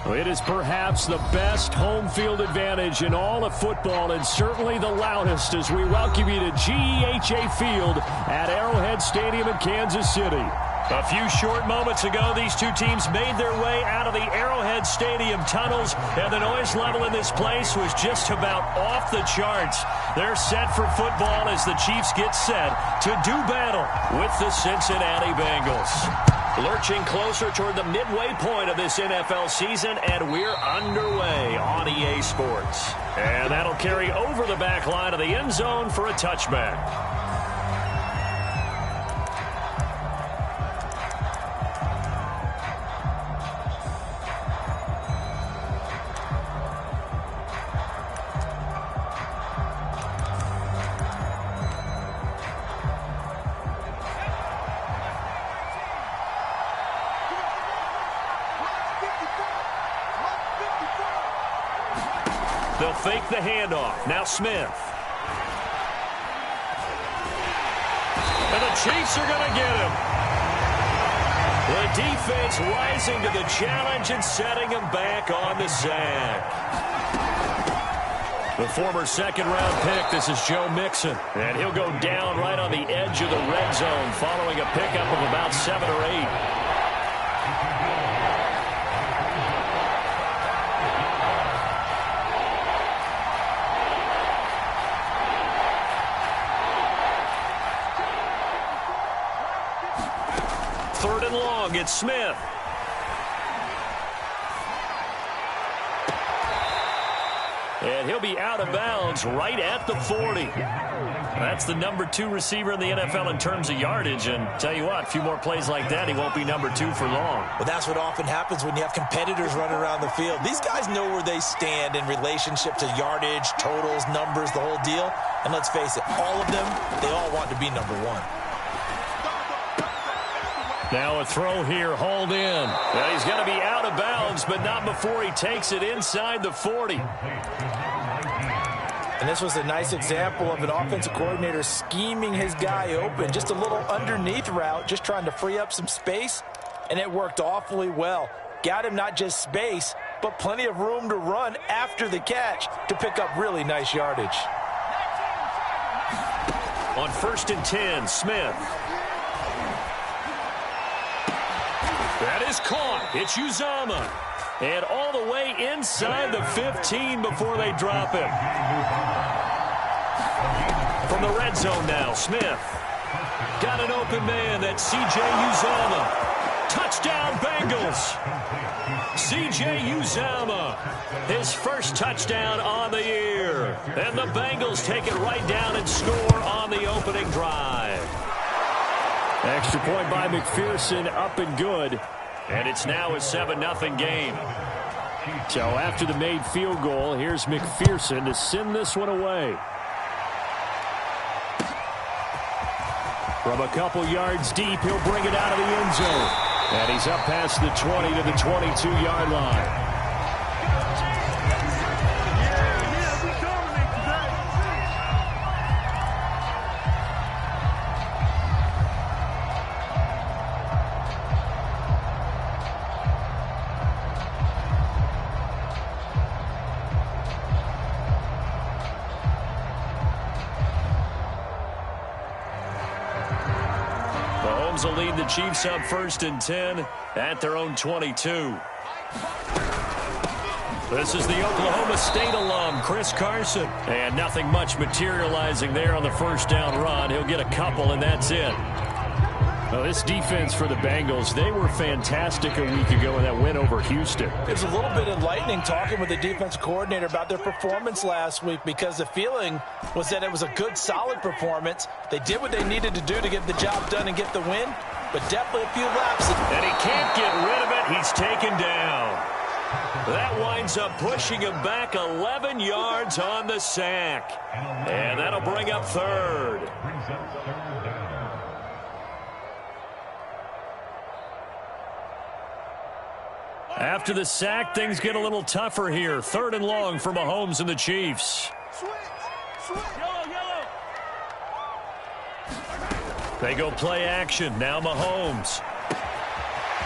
It is perhaps the best home field advantage in all of football, and certainly the loudest, as we welcome you to GEHA Field at Arrowhead Stadium in Kansas City. A few short moments ago, these two teams made their way out of the Arrowhead Stadium tunnels, and the noise level in this place was just about off the charts. They're set for football as the Chiefs get set to do battle with the Cincinnati Bengals. Lurching closer toward the midway point of this NFL season, and we're underway on EA Sports. And that'll carry over the back line of the end zone for a touchback. They'll fake the handoff. Now Smith. And the Chiefs are going to get him. The defense rising to the challenge and setting him back on the sack. The former second-round pick, this is Joe Mixon. And he'll go down right on the edge of the red zone following a pickup of about 7 or 8. Third and long, it's Smith. And he'll be out of bounds right at the 40. That's the number 2 receiver in the NFL in terms of yardage. And tell you what, a few more plays like that, he won't be number 2 for long. Well, that's what often happens when you have competitors running around the field. These guys know where they stand in relationship to yardage, totals, numbers, the whole deal. And let's face it, all of them, they all want to be number 1. Now a throw here, hauled in. And he's going to be out of bounds, but not before he takes it inside the 40. And this was a nice example of an offensive coordinator scheming his guy open. Just a little underneath route, just trying to free up some space, and it worked awfully well. Got him not just space, but plenty of room to run after the catch to pick up really nice yardage. On 1st and 10, Smith. That is caught. It's Uzama. And all the way inside the 15 before they drop him. From the red zone now, Smith. Got an open man. That's C.J. Uzama. Touchdown, Bengals. C.J. Uzama. His first touchdown on the year. And the Bengals take it right down and score on the opening drive. Extra point by McPherson, up and good. And it's now a 7-0 game. So after the made field goal, here's McPherson to send this one away. From a couple yards deep, he'll bring it out of the end zone. And he's up past the 20 to the 22-yard line. Will lead the Chiefs up 1st and 10 at their own 22. This is the Oklahoma State alum, Chris Carson. And nothing much materializing there on the first down run. He'll get a couple, and that's it. Well, this defense for the Bengals, they were fantastic a week ago in that win over Houston. It was a little bit enlightening talking with the defense coordinator about their performance last week, because the feeling was that it was a good, solid performance. They did what they needed to do to get the job done and get the win, but definitely a few lapses. And he can't get rid of it. He's taken down. That winds up pushing him back 11 yards on the sack. And that'll bring up 3rd. After the sack, things get a little tougher here. 3rd and long for Mahomes and the Chiefs. They go play action. Now Mahomes.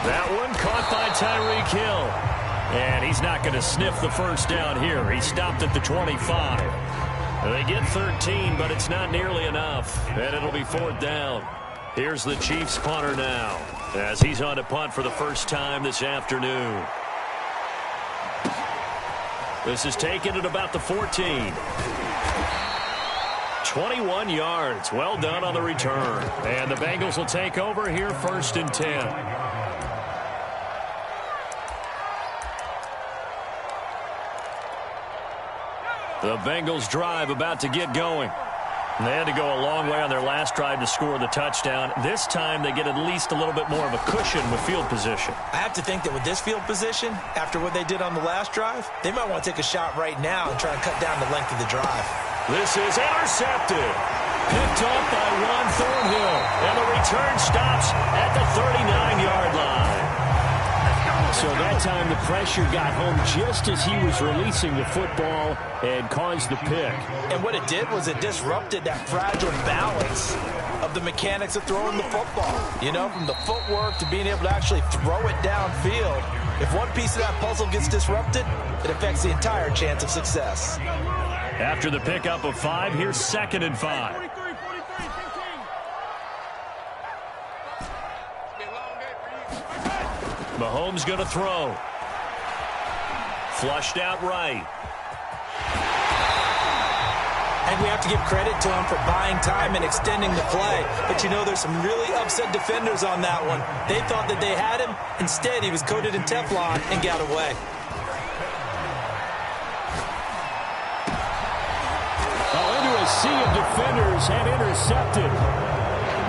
That one caught by Tyreek Hill. And he's not going to sniff the first down here. He stopped at the 25. They get 13, but it's not nearly enough. And it'll be 4th down. Here's the Chiefs punter now, as he's on to punt for the first time this afternoon. This is taken at about the 14. 21 yards. Well done on the return. And the Bengals will take over here 1st and 10. The Bengals drive about to get going. They had to go a long way on their last drive to score the touchdown. This time they get at least a little bit more of a cushion with field position. I have to think that with this field position, after what they did on the last drive, they might want to take a shot right now and try and cut down the length of the drive. This is intercepted. Picked up by Juan Thornhill. And the return stops at the 39-yard line. So that time the pressure got home just as he was releasing the football and caused the pick. And what it did was it disrupted that fragile balance of the mechanics of throwing the football. You know, from the footwork to being able to actually throw it downfield. If one piece of that puzzle gets disrupted, it affects the entire chance of success. After the pickup of 5, here's 2nd and 5. Mahomes going to throw. Flushed out right. And we have to give credit to him for buying time and extending the play. But, you know, there's some really upset defenders on that one. They thought that they had him. Instead, he was coated in Teflon and got away. Into a sea of defenders and intercepted.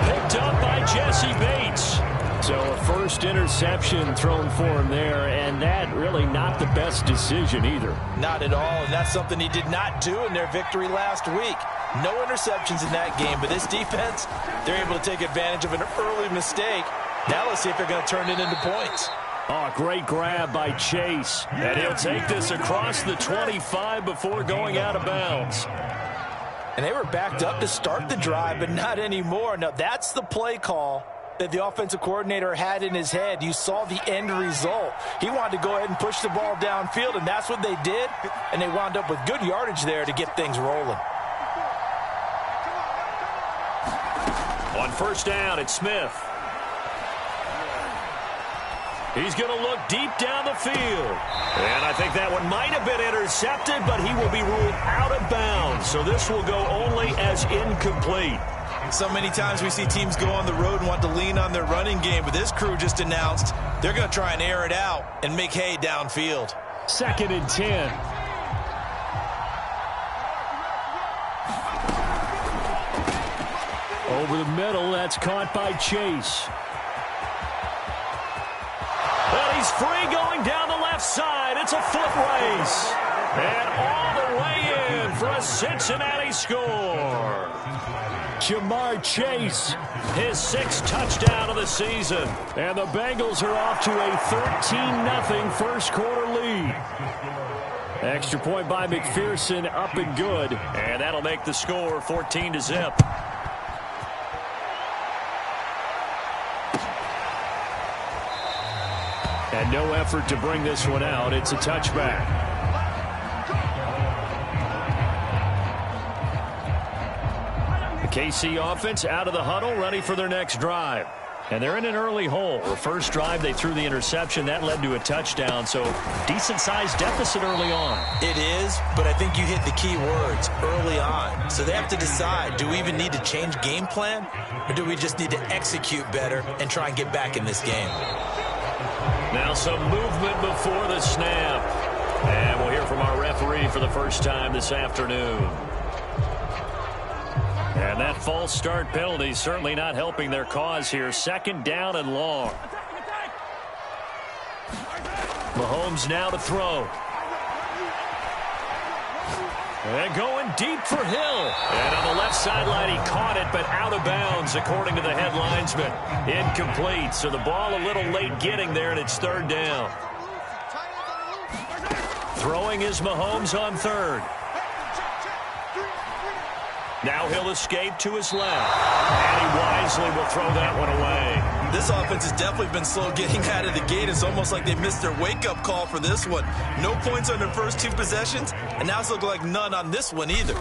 Picked up by Jesse Bates. So a first interception thrown for him there, and that really not the best decision either. Not at all, and that's something he did not do in their victory last week. No interceptions in that game, but this defense, they're able to take advantage of an early mistake. Now let's see if they're going to turn it into points. Oh, great grab by Chase. And he'll take this across the 25 before going out of bounds. And they were backed up to start the drive, but not anymore. Now that's the play call that the offensive coordinator had in his head. You saw the end result. He wanted to go ahead and push the ball downfield, and that's what they did. And they wound up with good yardage there to get things rolling. On 1st down, it's Smith. He's going to look deep down the field. And I think that one might have been intercepted, but he will be ruled out of bounds. So this will go only as incomplete. So many times we see teams go on the road and want to lean on their running game, but this crew just announced they're going to try and air it out and make hay downfield. 2nd and 10. Over the middle, that's caught by Chase. And he's free going down the left side. It's a foot race. And all the way in for a Cincinnati score. Jamar Chase, his 6th touchdown of the season. And the Bengals are off to a 13-0 first quarter lead. Extra point by McPherson, up and good. And that'll make the score 14-0. And no effort to bring this one out. It's a touchback. The KC offense out of the huddle, ready for their next drive. And they're in an early hole. The first drive, they threw the interception. That led to a touchdown, so decent-sized deficit early on. It is, but I think you hit the key words, early on. So they have to decide, do we even need to change game plan, or do we just need to execute better and try and get back in this game? Now some movement before the snap. And we'll hear from our referee for the first time this afternoon. And that false start penalty certainly not helping their cause here. 2nd down and long. Mahomes now to throw. And going deep for Hill. And on the left sideline, he caught it, but out of bounds, according to the head linesman. Incomplete, so the ball a little late getting there, and it's 3rd down. Throwing is Mahomes on 3rd. Now he'll escape to his left. And he wisely will throw that one away. This offense has definitely been slow getting out of the gate. It's almost like they missed their wake-up call for this one. No points on their first 2 possessions, and now it's looking like none on this one either.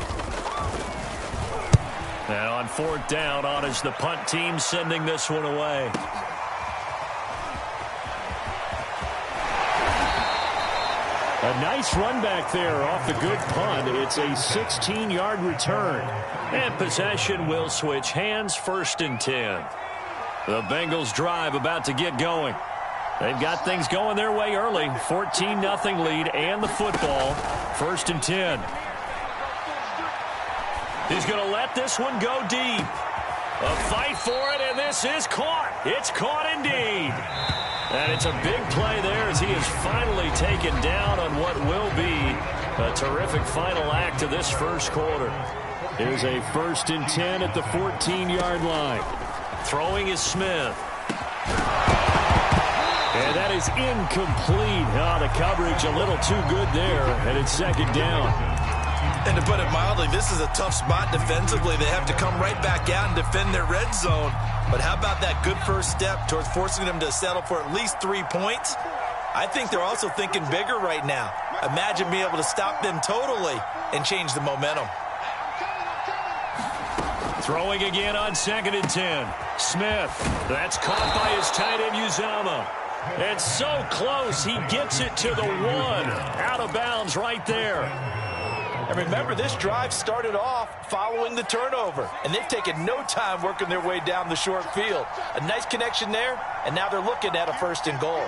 And on 4th down, on is the punt team sending this one away. A nice run back there off the good punt. It's a 16-yard return. And possession will switch hands, 1st and 10. The Bengals drive about to get going. They've got things going their way early. 14-0 lead and the football. 1st and 10. He's going to let this one go deep. A fight for it, and this is caught. It's caught indeed. And it's a big play there as he is finally taken down on what will be a terrific final act of this first quarter. Here's a 1st and 10 at the 14-yard line. Throwing is Smith. And that is incomplete. Oh, the coverage a little too good there, and it's 2nd down. And to put it mildly, this is a tough spot defensively. They have to come right back out and defend their red zone. But how about that good first step towards forcing them to settle for at least 3 points? I think they're also thinking bigger right now. Imagine being able to stop them totally and change the momentum. Throwing again on 2nd and 10. Smith. That's caught by his tight end, Uzama. And so close, he gets it to the 1. Out of bounds right there. And remember, this drive started off following the turnover, and they've taken no time working their way down the short field. A nice connection there, and now they're looking at a 1st and goal.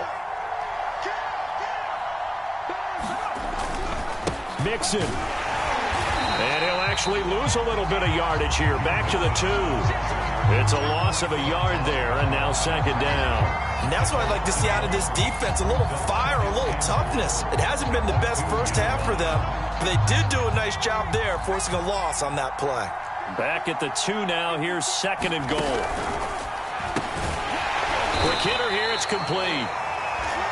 Mixon. And he'll actually lose a little bit of yardage here. Back to the 2. It's a loss of a yard there, and now 2nd down. And that's what I'd like to see out of this defense, a little fire, a little toughness. It hasn't been the best first half for them, but they did do a nice job there, forcing a loss on that play. Back at the 2 now. Here's 2nd and goal. Quick hitter here. It's complete.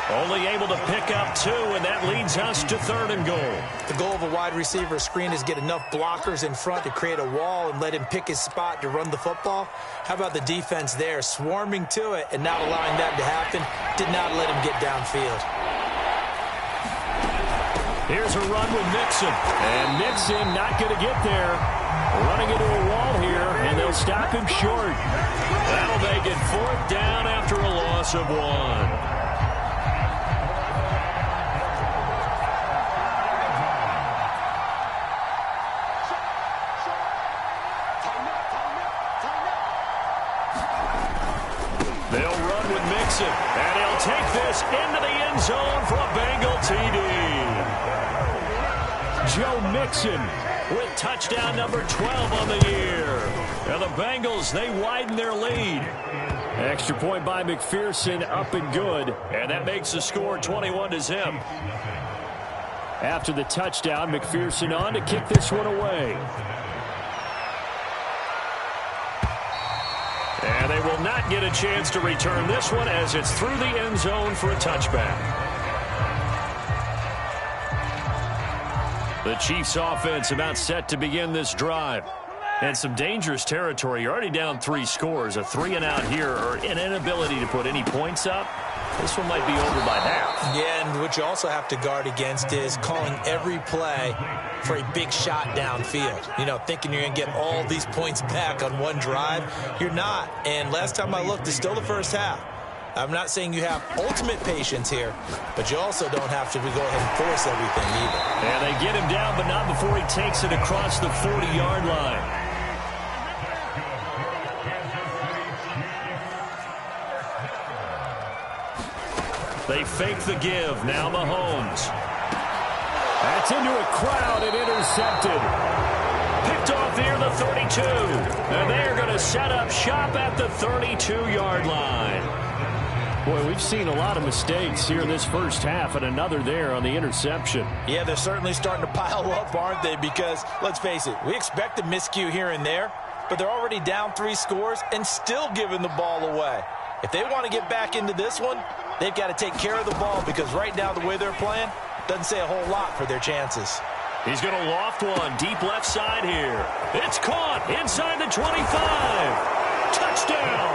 Only able to pick up 2, and that leads us to 3rd and goal. The goal of a wide receiver screen is get enough blockers in front to create a wall and let him pick his spot to run the football. How about the defense there, swarming to it and not allowing that to happen? Did not let him get downfield. Here's a run with Mixon. And Mixon not going to get there. Running into a wall here, and they'll stop him short. That'll make it 4th down after a loss of 1. And he'll take this into the end zone for a Bengal TD. Joe Mixon with touchdown number 12 on the year. And the Bengals, they widen their lead. Extra point by McPherson, up and good. And that makes the score 21-0. After the touchdown, McPherson on to kick this one away. And they will not get a chance to return this one as it's through the end zone for a touchback. The Chiefs offense about set to begin this drive. And some dangerous territory. You're already down 3 scores. A 3-and-out here or an inability to put any points up. This one might be over by half. Yeah, and what you also have to guard against is calling every play for a big shot downfield. You know, thinking you're going to get all these points back on one drive. You're not. And last time I looked, it's still the first half. I'm not saying you have ultimate patience here, but you also don't have to go ahead and force everything either. And they get him down, but not before he takes it across the 40-yard line. They fake the give. Now Mahomes. That's into a crowd and intercepted. Picked off near the 32. And they're going to set up shop at the 32-yard line. Boy, we've seen a lot of mistakes here in this first half, and another there on the interception. Yeah, they're certainly starting to pile up, aren't they? Because, let's face it, we expect a miscue here and there, but they're already down 3 scores and still giving the ball away. If they want to get back into this one, they've got to take care of the ball because right now the way they're playing doesn't say a whole lot for their chances. He's going to loft one deep left side here. It's caught inside the 25. Touchdown.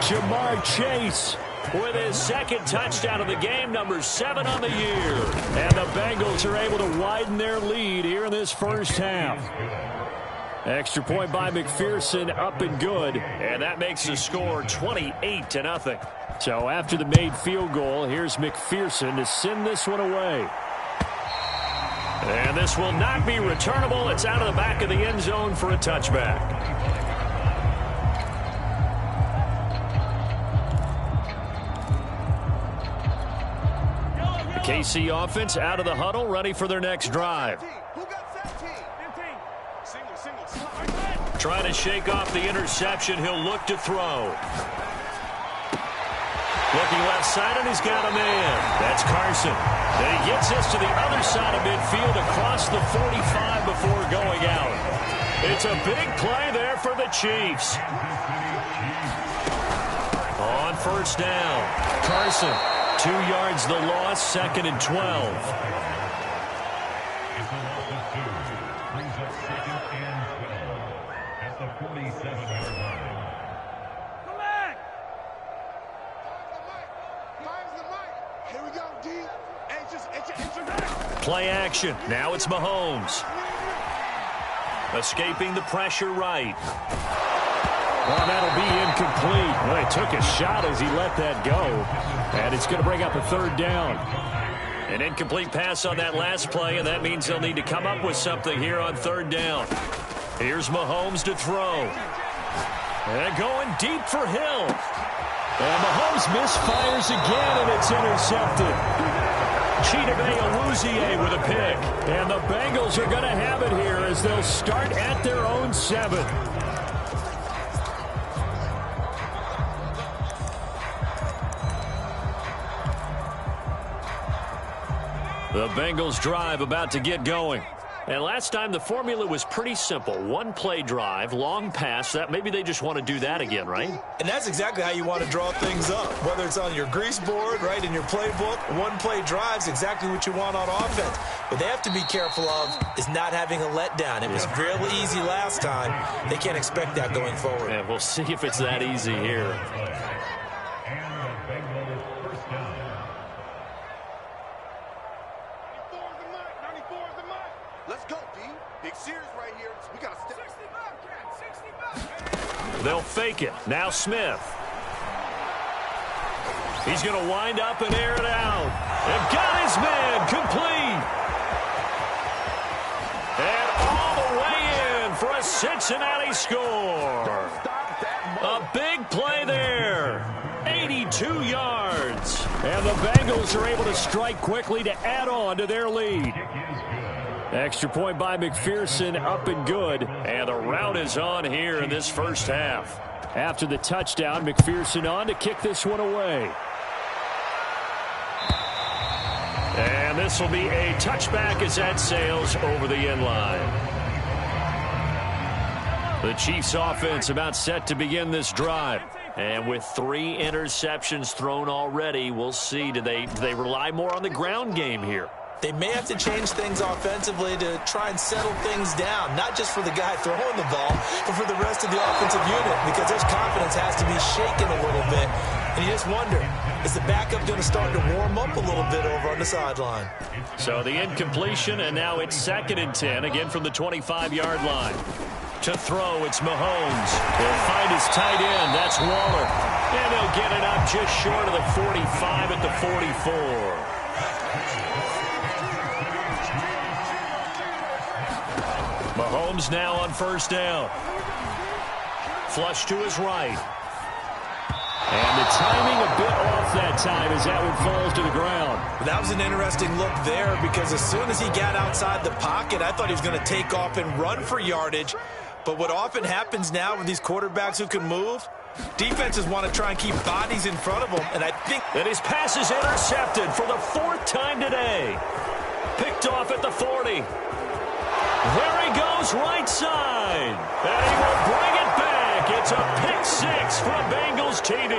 Jamar Chase with his second touchdown of the game, number 7 on the year. And the Bengals are able to widen their lead here in this first half. Extra point by McPherson, up and good. And that makes the score 28-0. So after the made field goal, here's McPherson to send this one away. And this will not be returnable. It's out of the back of the end zone for a touchback. KC offense out of the huddle, ready for their next drive. Trying to shake off the interception. He'll look to throw. Looking left side, and he's got a man. That's Carson. Then he gets this to the other side of midfield across the 45 before going out. It's a big play there for the Chiefs. On first down, Carson. 2 yards the loss, 2nd and 12. Play action. Now it's Mahomes. Escaping the pressure right. Well, that'll be incomplete. Well, he took a shot as he let that go. And it's going to bring up a 3rd down. An incomplete pass on that last play, and that means they'll need to come up with something here on 3rd down. Here's Mahomes to throw. And going deep for Hill. And Mahomes misfires again, and it's intercepted. Chidobe Awuzie with a pick. And the Bengals are going to have it here as they'll start at their own 7. The Bengals drive about to get going. And last time the formula was pretty simple. 1 play drive, long pass. That maybe they just want to do that again, right? And that's exactly how you want to draw things up. Whether it's on your grease board, right, in your playbook, 1 play drive is exactly what you want on offense. What they have to be careful of is not having a letdown. It was real easy last time. They can't expect that going forward. And we'll see if it's that easy here. They'll fake it. Now Smith. He's going to wind up and air it out. They've got his man complete. And all the way in for a Cincinnati score. A big play there. 82 yards. And the Bengals are able to strike quickly to add on to their lead. Extra point by McPherson, up and good. And the route is on here in this first half. After the touchdown, McPherson on to kick this one away. And this will be a touchback as that sails over the end line. The Chiefs offense about set to begin this drive. And with 3 interceptions thrown already, we'll see. Do they rely more on the ground game here? They may have to change things offensively to try and settle things down, not just for the guy throwing the ball, but for the rest of the offensive unit, because their confidence has to be shaken a little bit. And you just wonder, is the backup going to start to warm up a little bit over on the sideline? So the incompletion, and now it's 2nd and 10, again from the 25-yard line. To throw, it's Mahomes. He'll find his tight end. That's Waller. And he'll get it up just short of the 45 at the 44. Mahomes now on first down. Flush to his right. And the timing a bit off that time as that one falls to the ground. That was an interesting look there because as soon as he got outside the pocket, I thought he was going to take off and run for yardage. But what often happens now with these quarterbacks who can move, defenses want to try and keep bodies in front of them. And I think that his pass is intercepted for the 4th time today. Picked off at the 40. There he goes, right side. And he will bring it back. It's a pick 6 from Bengals TD.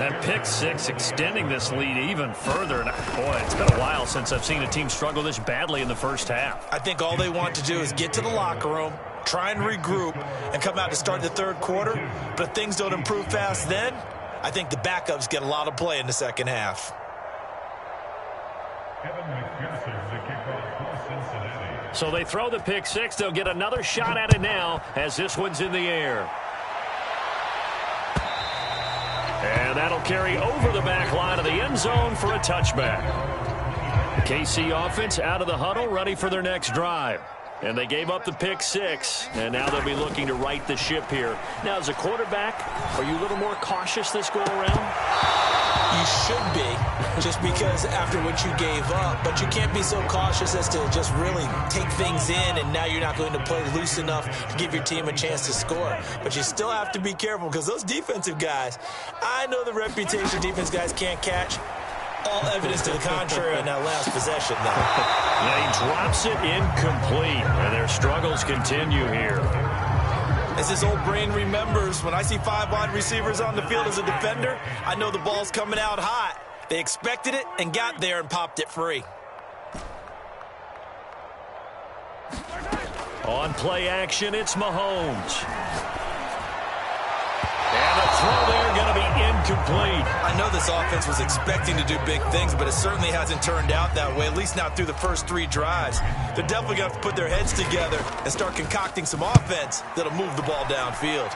That pick six extending this lead even further. And boy, it's been a while since I've seen a team struggle this badly in the first half. I think all they want to do is get to the locker room, try and regroup, and come out to start the third quarter. But if things don't improve fast then, I think the backups get a lot of play in the second half. So they throw the pick six. They'll get another shot at it now as this one's in the air. And that'll carry over the back line of the end zone for a touchback. The KC offense out of the huddle, ready for their next drive. And they gave up the pick six, and now they'll be looking to right the ship here. Now, as a quarterback, are you a little more cautious this go-around? You should be, just because after what you gave up. But you can't be so cautious as to just really take things in, and now you're not going to play loose enough to give your team a chance to score. But you still have to be careful, because those defensive guys, I know the reputation defense guys can't catch. All evidence to the contrary on that last possession, though. Yeah, he drops it incomplete, and their struggles continue here. As his old brain remembers, when I see 5 wide receivers on the field as a defender, I know the ball's coming out hot. They expected it and got there and popped it free. On play action, it's Mahomes. And the throw there going to be incomplete. I know this offense was expecting to do big things, but it certainly hasn't turned out that way, at least not through the first 3 drives. They're definitely going to have to put their heads together and start concocting some offense that'll move the ball downfield.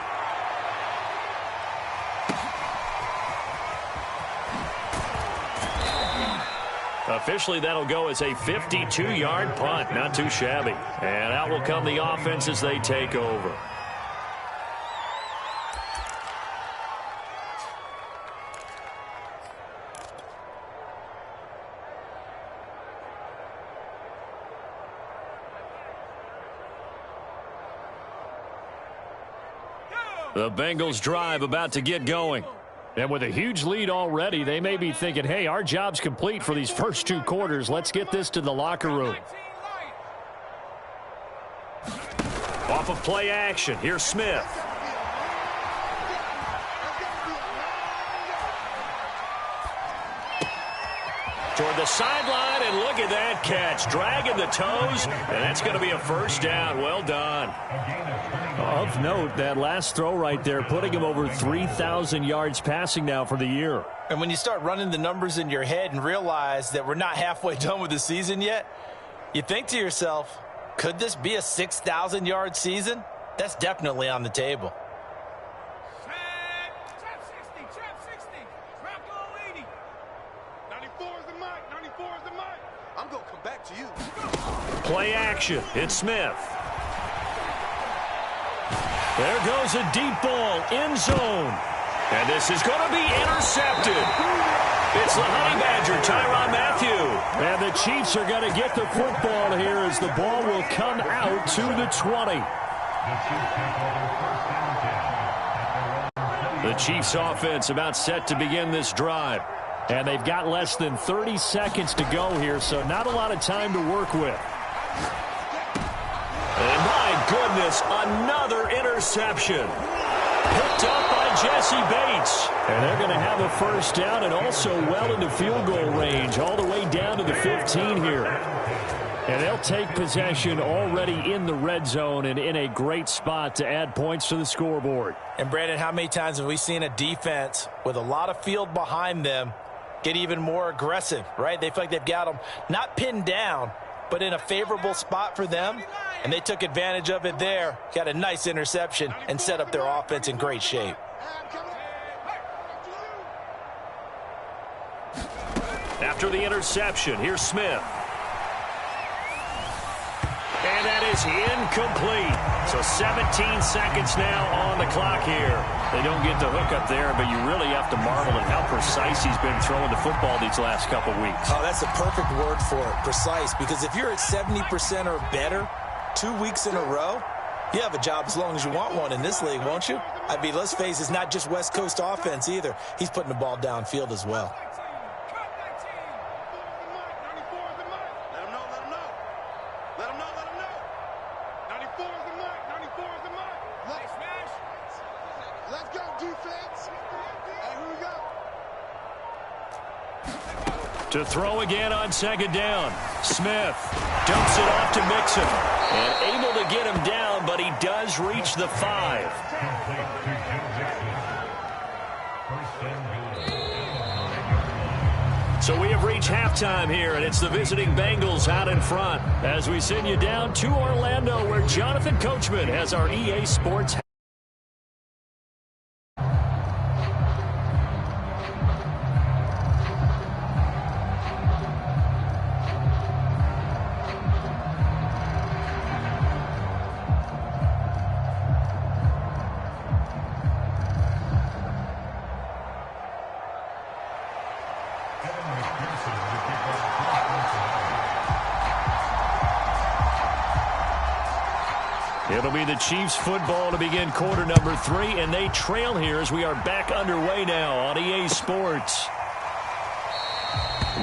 Officially, that'll go as a 52-yard punt. Not too shabby. And out will come the offense as they take over. The Bengals drive about to get going. And with a huge lead already, they may be thinking, hey, our job's complete for these first 2 quarters. Let's get this to the locker room. Off of play action, here's Smith. Toward the sideline, and look at that catch. Dragging the toes, and that's going to be a first down. Well done. Of note, that last throw right there, putting him over 3,000 yards passing now for the year. And when you start running the numbers in your head and realize that we're not halfway done with the season yet, you think to yourself, could this be a 6,000-yard season? That's definitely on the table. Play action. It's Smith. There goes a deep ball, end zone. And this is going to be intercepted. It's the Honey Badger, Tyrann Mathieu. And the Chiefs are going to get the football here as the ball will come out to the 20. The Chiefs offense about set to begin this drive. And they've got less than 30 seconds to go here, so not a lot of time to work with. And my goodness, another interception. Picked up by Jesse Bates. And they're going to have a first down and also well into field goal range, all the way down to the 15 here. And they'll take possession already in the red zone and in a great spot to add points to the scoreboard. And Brandon, how many times have we seen a defense with a lot of field behind them get even more aggressive, right? They feel like they've got them not pinned down, but in a favorable spot for them. And they took advantage of it there, got a nice interception, and set up their offense in great shape. After the interception, here's Smith. And that is incomplete. So 17 seconds now on the clock here. They don't get the hook up there, but you really have to marvel at how precise he's been throwing the football these last couple weeks. Oh, that's a perfect word for it, precise. Because if you're at 70% or better 2 weeks in a row, you have a job as long as you want one in this league, won't you? I mean, let's face it, it's not just West Coast offense either. He's putting the ball downfield as well. To throw again on second down. Smith dumps it off to Mixon. And able to get him down, but he does reach the 5. So we have reached halftime here, and it's the visiting Bengals out in front as we send you down to Orlando, where Jonathan Coachman has our EA Sports. It'll be the Chiefs football to begin quarter number 3, and they trail here as we are back underway now on EA Sports.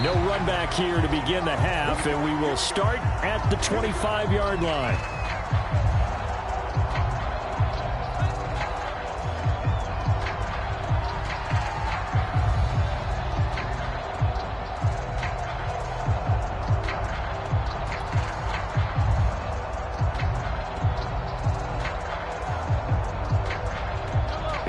No run back here to begin the half, and we will start at the 25-yard line.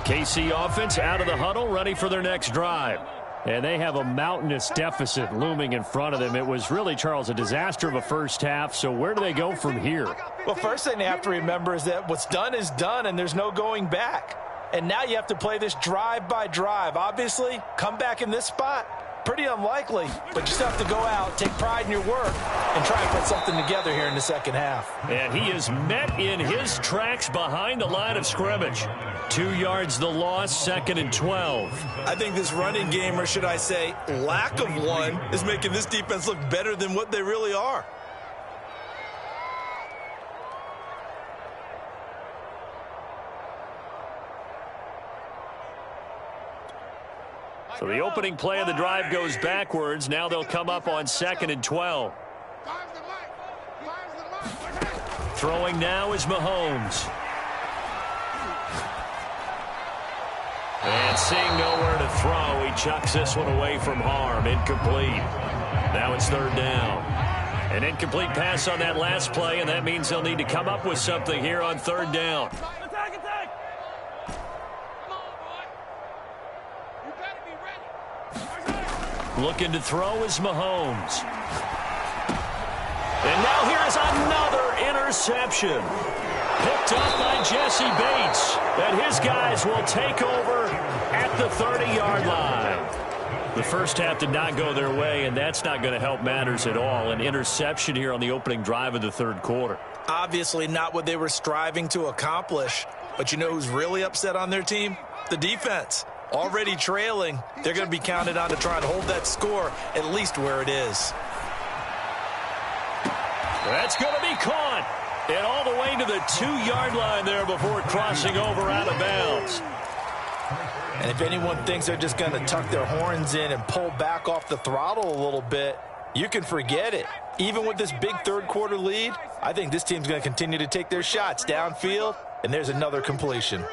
KC offense out of the huddle, ready for their next drive. And they have a mountainous deficit looming in front of them. It was really, Charles, a disaster of a first half. So where do they go from here? Well, first thing they have to remember is that what's done is done, and there's no going back. And now you have to play this drive by drive. Obviously, come back in this spot, pretty unlikely. But you still have to go out, take pride in your work, and try and put something together here in the second half. And he is met in his tracks behind the line of scrimmage. 2 yards the loss, 2nd and 12. I think this running game, or should I say lack of one, is making this defense look better than what they really are. So the opening play of the drive goes backwards. Now they'll come up on 2nd and 12. Throwing now is Mahomes. And seeing nowhere to throw, he chucks this one away from harm. Incomplete. Now it's 3rd down. An incomplete pass on that last play, and that means they'll need to come up with something here on 3rd down. Looking to throw is Mahomes. And now here is another interception. Picked up by Jesse Bates. And his guys will take over at the 30-yard line. The first half did not go their way, and that's not going to help matters at all. An interception here on the opening drive of the 3rd quarter. Obviously not what they were striving to accomplish. But you know who's really upset on their team? The defense. Already trailing, they're going to be counted on to try and hold that score at least where it is. That's going to be caught. And all the way to the 2-yard line there before crossing over out of bounds. And if anyone thinks they're just going to tuck their horns in and pull back off the throttle a little bit, you can forget it. Even with this big 3rd quarter lead, I think this team's going to continue to take their shots downfield, and there's another completion.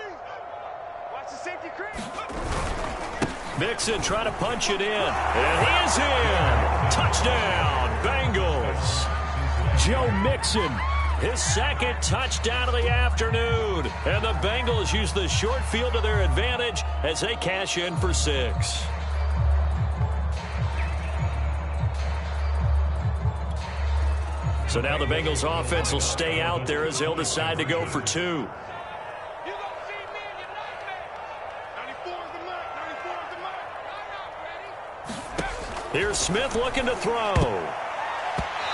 Mixon trying to punch it in. And he is in. Touchdown, Bengals. Joe Mixon, his 2nd touchdown of the afternoon. And the Bengals use the short field to their advantage as they cash in for 6. So now the Bengals offense will stay out there as they'll decide to go for 2. Here's Smith looking to throw.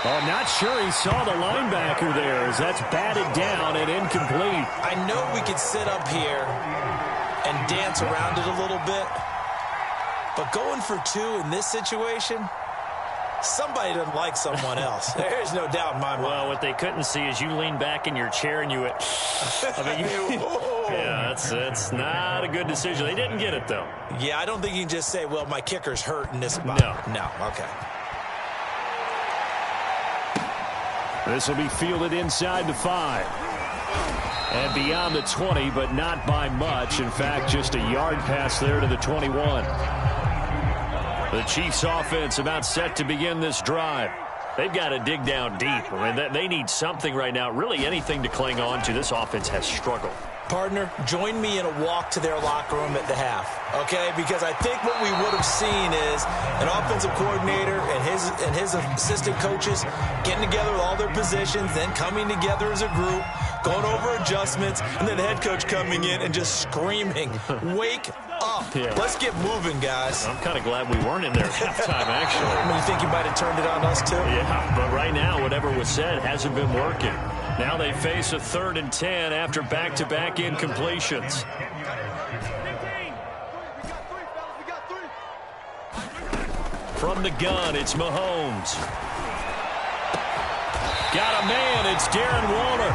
Oh, not sure he saw the linebacker there as that's batted down and incomplete. I know we could sit up here and dance around it a little bit, but going for 2 in this situation, somebody doesn't like someone else. There's no doubt in my mind. Well, what they couldn't see is you lean back in your chair and you went, yeah, that's not a good decision. They didn't get it, though. Yeah, I don't think you can just say, well, my kicker's hurt in this spot. No, okay. This will be fielded inside the 5. And beyond the 20, but not by much. In fact, just a yard pass there to the 21. The Chiefs offense about set to begin this drive. They've got to dig down deep. I mean, they need something right now, really anything to cling on to. This offense has struggled. Partner, join me in a walk to their locker room at the half, okay? Because I think what we would have seen is an offensive coordinator and his assistant coaches getting together with all their positions, then coming together as a group, going over adjustments, and then the head coach coming in and just screaming, wake up. Yeah. Let's get moving, guys. I'm kind of glad we weren't in there at halftime, actually. I mean, you think you might have turned it on us, too? Yeah, but right now, whatever was said hasn't been working. Now they face a 3rd and 10 after back-to-back incompletions. From the gun, it's Mahomes. Got a man, it's Darren Waller.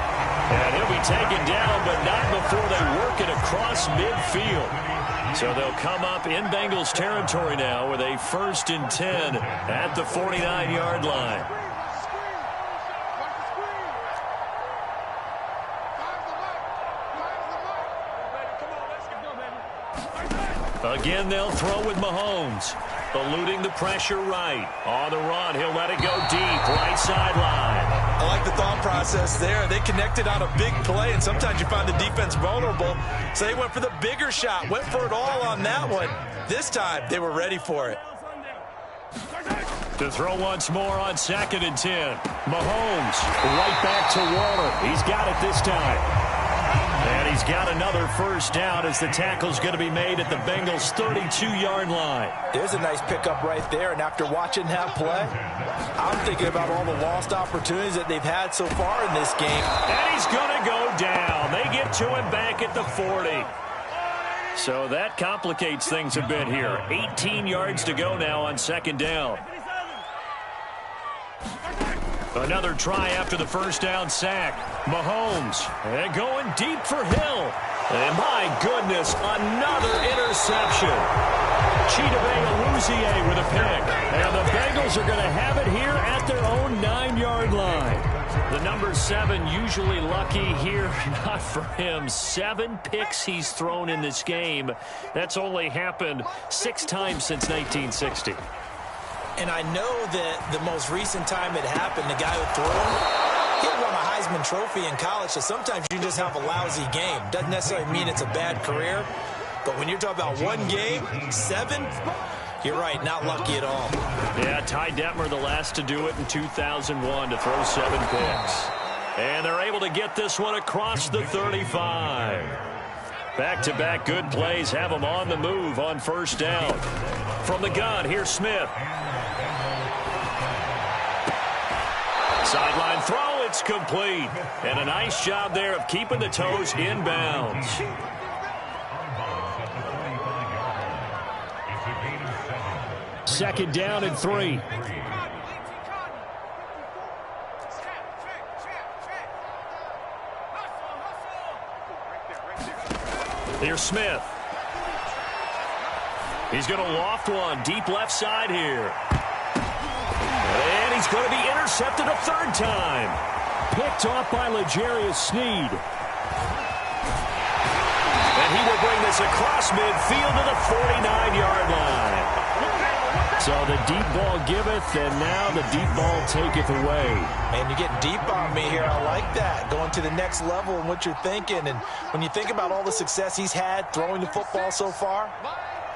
And he'll be taken down, but not before they work it across midfield. So they'll come up in Bengals territory now with a 1st and 10 at the 49-yard line. Again, they'll throw with Mahomes. Eluding the pressure right. On the run, he'll let it go deep. Right sideline. I like the thought process there. They connected on a big play, and sometimes you find the defense vulnerable. So they went for the bigger shot. Went for it all on that one. This time, they were ready for it. To throw once more on 2nd and 10. Mahomes right back to Waller. He's got it this time. And he's got another 1st down as the tackle's going to be made at the Bengals' 32-yard line. There's a nice pickup right there, and after watching that play, I'm thinking about all the lost opportunities that they've had so far in this game. And he's going to go down. They get to him back at the 40. So that complicates things a bit here. 18 yards to go now on 2nd down. Another try after the 1st down sack. Mahomes and going deep for Hill. And my goodness, another interception. Chidobe Awuzie with a pick. And the Bengals are going to have it here at their own 9-yard line. The number 7 usually lucky here. Not for him. 7 picks he's thrown in this game. That's only happened 6 times since 1960. And I know that the most recent time it happened, the guy who threw him, he won a Heisman Trophy in college, so sometimes you just have a lousy game. Doesn't necessarily mean it's a bad career, but when you're talking about one game, 7, you're right, not lucky at all. Yeah, Ty Detmer, the last to do it in 2001, to throw 7 picks. And they're able to get this one across the 35. Back-to-back good plays have them on the move on 1st down. From the gun, here's Smith. Sideline throw, it's complete. And a nice job there of keeping the toes inbounds. Second down and 3. Here's Smith. He's going to loft one deep left side here. And he's going to be intercepted a 3rd time. Picked off by L'Jarius Sneed. And he will bring this across midfield to the 49-yard line. So the deep ball giveth, and now the deep ball taketh away. Man, you're getting deep on me here. I like that. Going to the next level in what you're thinking. And when you think about all the success he's had throwing the football so far,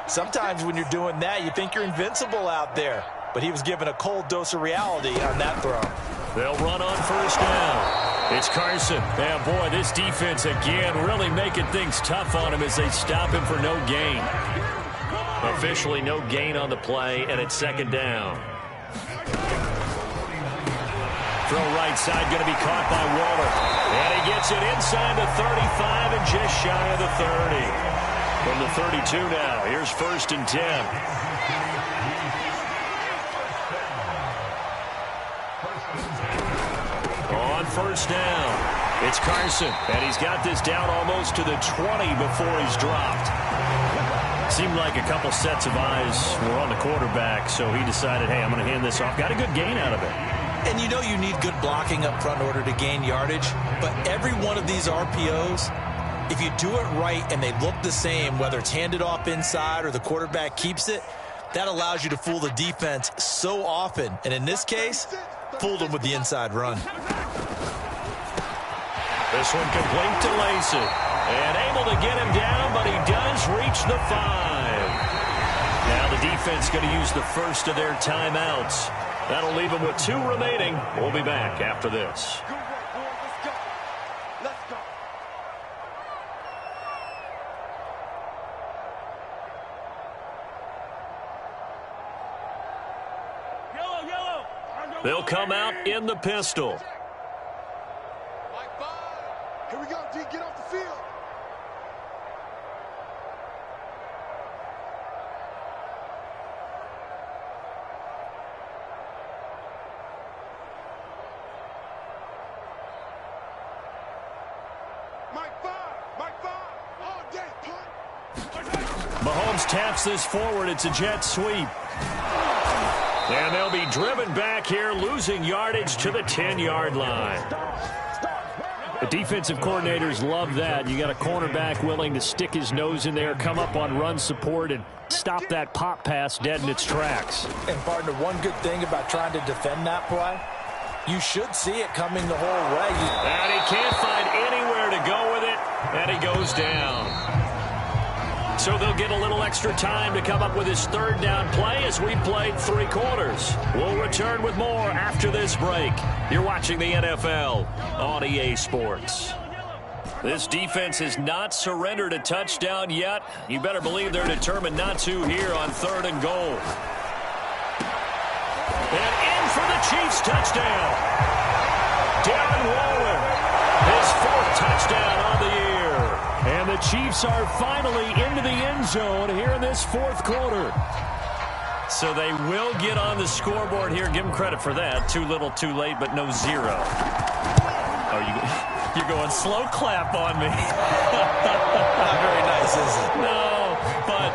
sometimes when you're doing that, you think you're invincible out there. But he was given a cold dose of reality on that throw. They'll run on 1st down. It's Carson. Yeah, boy, this defense again really making things tough on him as they stop him for no gain. Officially no gain on the play, and it's 2nd down. Throw right side going to be caught by Waller. And he gets it inside the 35 and just shy of the 30. From the 32 now, here's 1st and 10. On 1st down, it's Carson, and he's got this down almost to the 20 before he's dropped. Seemed like a couple sets of eyes were on the quarterback, so he decided, hey, I'm going to hand this off. Got a good gain out of it. And you know you need good blocking up front in order to gain yardage, but every one of these RPOs, if you do it right and they look the same, whether it's handed off inside or the quarterback keeps it, That allows you to fool the defense so often. And in this case, fooled them with the inside run. This one complete to Lacey. And able to get him down, but he does reach the 5. Now the defense going to use the first of their timeouts. That'll leave them with 2 remaining. We'll be back after this. They'll come out in the pistol. Here we go, D. Get off the field. Mike 5, all day, punt. Mahomes taps this forward. It's a jet sweep. And they'll be driven back here, losing yardage to the 10-yard line. The defensive coordinators love that. You got a cornerback willing to stick his nose in there, come up on run support, and stop that pop pass dead in its tracks. And, partner, one good thing about trying to defend that play, you should see it coming the whole way. And he can't find anywhere to go with it, and he goes down. So they'll get a little extra time to come up with his 3rd down play as we played 3 quarters. We'll return with more after this break. You're watching the NFL on EA Sports. This defense has not surrendered a touchdown yet. You better believe they're determined not to here on 3rd and goal. And in for the Chiefs touchdown. Darren Waller, his 4th touchdown on the year. And the Chiefs are finally into the end zone here in this 4th quarter. So they will get on the scoreboard here. Give them credit for that. Too little, too late, but no 0. Oh, you're going slow clap on me. Not very nice, is it? No, but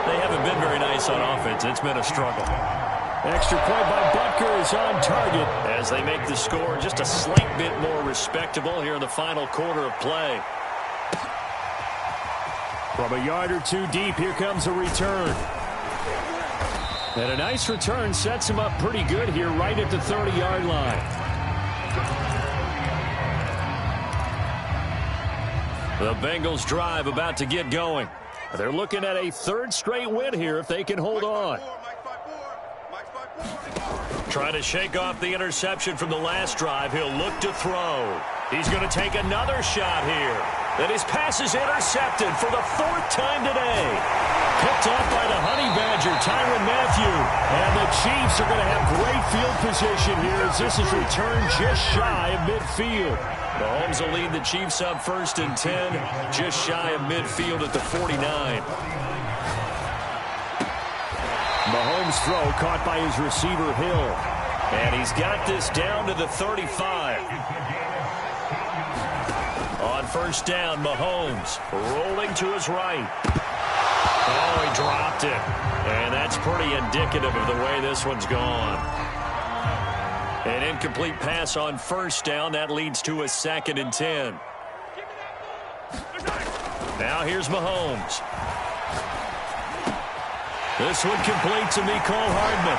they haven't been very nice on offense. It's been a struggle. Extra point by Butker is on target as they make the score just a slight bit more respectable here in the final quarter of play. From a yard or 2 deep, here comes a return. And a nice return sets him up pretty good here right at the 30-yard line. The Bengals drive about to get going. They're looking at a 3rd straight win here if they can hold on. Trying to shake off the interception from the last drive. He'll look to throw. He's going to take another shot here. Then his pass is intercepted for the 4th time today. Picked off by the Honey Badger, Tyrann Mathieu. And the Chiefs are going to have great field position here as this is returned just shy of midfield. Mahomes will lead the Chiefs up 1st and 10, just shy of midfield at the 49. Mahomes' throw caught by his receiver, Hill. And he's got this down to the 35. On 1st down, Mahomes rolling to his right. Oh, he dropped it. And that's pretty indicative of the way this one's gone. An incomplete pass on 1st down. That leads to a 2nd and 10. Now here's Mahomes. This one complete to Mecole Hardman.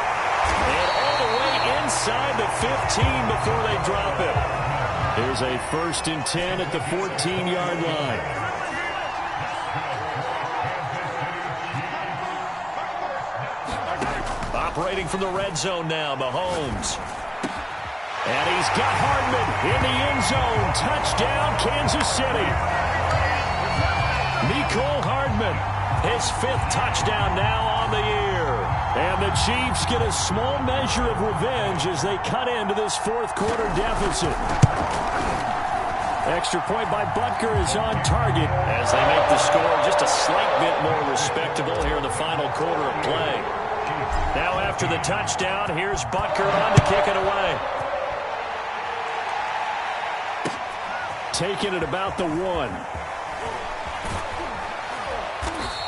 And all the way inside the 15 before they drop it. Here's a 1st and 10 at the 14-yard line. Operating from the red zone now, Mahomes. And he's got Hardman in the end zone. Touchdown, Kansas City. Mecole Hardman, his 5th touchdown now on the year. And the Chiefs get a small measure of revenge as they cut into this 4th quarter deficit. Extra point by Butker is on target as they make the score just a slight bit more respectable here in the final quarter of play. Now after the touchdown, here's Butker on to kick it away. Taking it about the 1.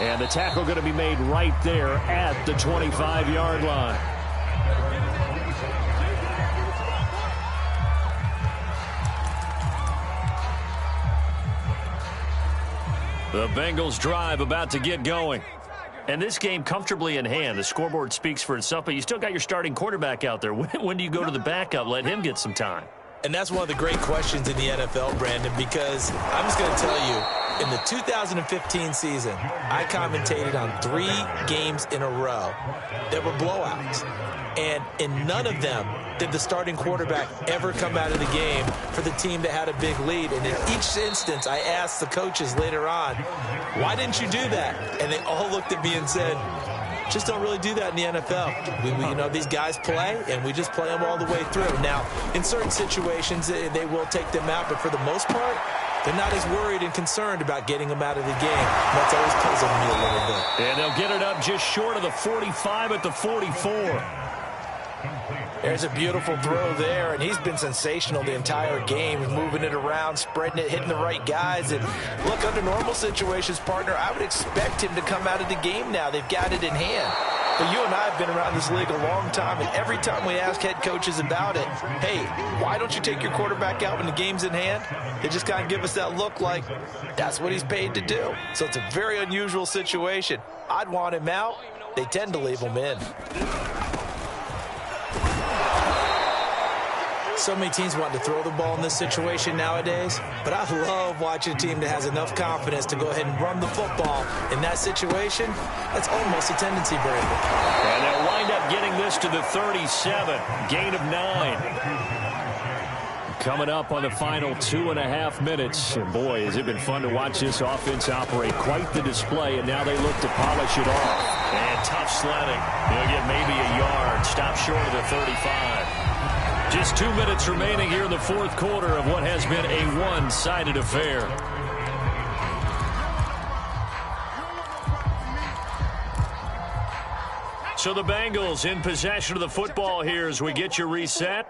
And the tackle going to be made right there at the 25-yard line. The Bengals drive about to get going. And this game comfortably in hand. The scoreboard speaks for itself, but you still got your starting quarterback out there. When do you go to the backup? Let him get some time. And that's one of the great questions in the NFL, Brandon, because I'm just going to tell you, in the 2015 season, I commentated on 3 games in a row that were blowouts. And in none of them did the starting quarterback ever come out of the game for the team that had a big lead. And in each instance, I asked the coaches later on, why didn't you do that? And they all looked at me and said, just don't really do that in the NFL. You know, these guys play, and we just play them all the way through. Now, in certain situations, they will take them out, but for the most part, they're not as worried and concerned about getting them out of the game. That's always puzzled me a little bit. And they'll get it up just short of the 45 at the 44. There's a beautiful throw there, and he's been sensational the entire game, moving it around, spreading it, hitting the right guys. And look, under normal situations, partner, I would expect him to come out of the game now. They've got it in hand. But you and I have been around this league a long time, and every time we ask head coaches about it, hey, why don't you take your quarterback out when the game's in hand? They just kind of give us that look like that's what he's paid to do. So it's a very unusual situation. I'd want him out. They tend to leave him in. So many teams want to throw the ball in this situation nowadays, but I love watching a team that has enough confidence to go ahead and run the football. In that situation, that's almost a tendency, Brandon. And they'll wind up getting this to the 37, gain of 9. Coming up on the final 2.5 minutes. And boy, has it been fun to watch this offense operate. Quite the display, and now they look to polish it off. And tough sledding. They'll get maybe a yard. Stop short of the 35. Just 2 minutes remaining here in the fourth quarter of what has been a one-sided affair. So the Bengals in possession of the football here as we get you reset.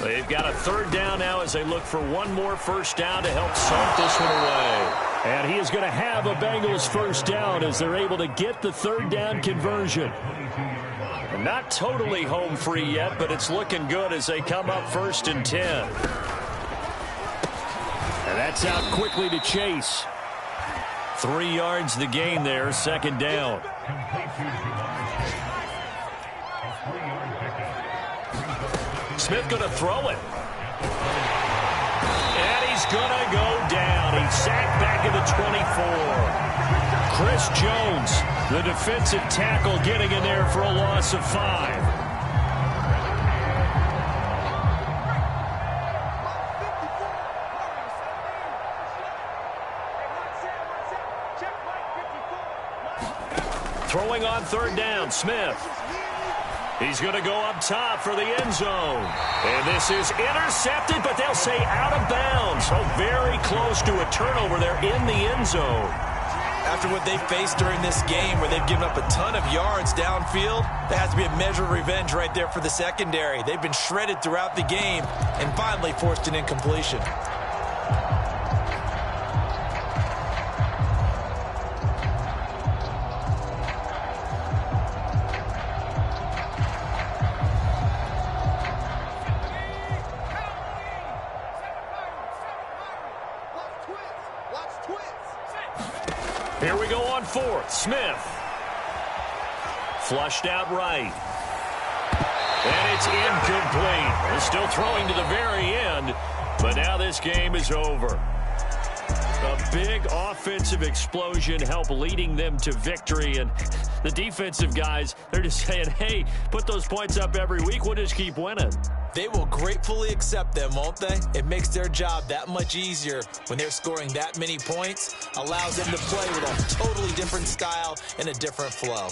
They've got a 3rd down now as they look for one more first down to help salt this one away. And he is going to have a Bengals first down as they're able to get the 3rd down conversion. Not totally home free yet, but it's looking good as they come up 1st and 10. And that's out quickly to Chase. 3 yards the gain there, 2nd down. Smith going to throw it. And he's going to go down. He's sacked back at the 24. Chris Jones, the defensive tackle, getting in there for a loss of 5. Throwing on 3rd down, Smith. He's going to go up top for the end zone. And this is intercepted, but they'll say out of bounds. So very close to a turnover there in the end zone. After what they faced during this game where they've given up a ton of yards downfield, there has to be a measure of revenge right there for the secondary. They've been shredded throughout the game and finally forced an incompletion. Here we go on 4th. Smith. Flushed out right. And it's incomplete. They're still throwing to the very end, but now this game is over. A big offensive explosion helped leading them to victory, and the defensive guys, they're just saying, hey, put those points up every week. We'll just keep winning. They will gratefully accept them, won't they? It makes their job that much easier when they're scoring that many points, allows them to play with a totally different style and a different flow.